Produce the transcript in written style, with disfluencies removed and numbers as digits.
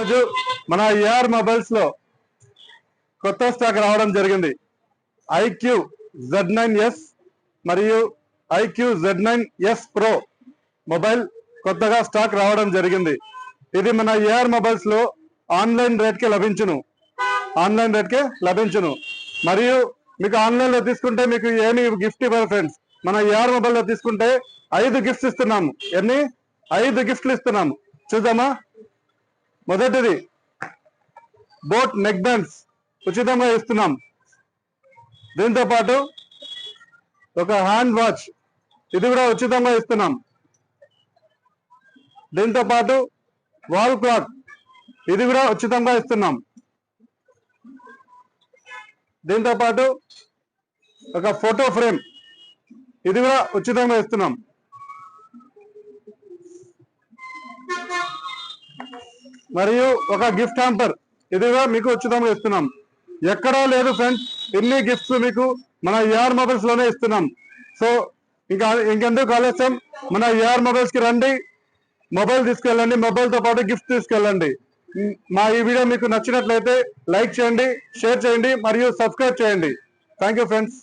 రోజు మన AR mobiles లో కొత్త స్టాక్ రావడం జరిగింది. IQ Z9s మరియు IQ Z9s Pro మొబైల్ కొత్తగా స్టాక్ రావడం జరిగింది. ఇది మన ఏఆర్ మొబైల్స్ లో ఆన్లైన్ రేట్కే లభించును. మరియు మీకు ఆన్లైన్ లో తీసుకుంటే మీకు ఏమి గిఫ్ట్ ఇవ్వరు ఫ్రెండ్స్. మన ఏఆర్ మొబైల్ లో తీసుకుంటే 5 గిఫ్ట్స్ ఇస్తున్నాము. 5 గిఫ్ట్లు ఇస్తున్నాము. చూద్దామా? మొదటిది బోట్ నెక్ బ్యాండ్స్ ఉచితంగా ఇస్తున్నాం. దీంతో పాటు ఒక హ్యాండ్ వాచ్, ఇది కూడా ఉచితంగా ఇస్తున్నాం. దీంతో పాటు వాల్ క్లాక్, ఇది కూడా ఉచితంగా ఇస్తున్నాం. దీంతో పాటు ఒక ఫోటో ఫ్రేమ్, ఇది కూడా ఉచితంగా ఇస్తున్నాం. మరియు ఒక గిఫ్ట్ హ్యాంపర్, ఇది కూడా మీకు ఉచితంగా ఇస్తున్నాం. ఎక్కడా లేదు ఫ్రెండ్స్, ఇన్ని గిఫ్ట్స్ మీకు మన ఏఆర్ మొబైల్స్ లోనే ఇస్తున్నాం. సో ఇంకెందుకు ఆలస్యం, మన ఏఆర్ మొబైల్స్ కి రండి, మొబైల్ తీసుకెళ్ళండి, మొబైల్ తో పాటు గిఫ్ట్ తీసుకెళ్ళండి. మా ఈ వీడియో మీకు నచ్చినట్లయితే లైక్ చేయండి, షేర్ చేయండి మరియు సబ్స్క్రైబ్ చేయండి. Thank you friends.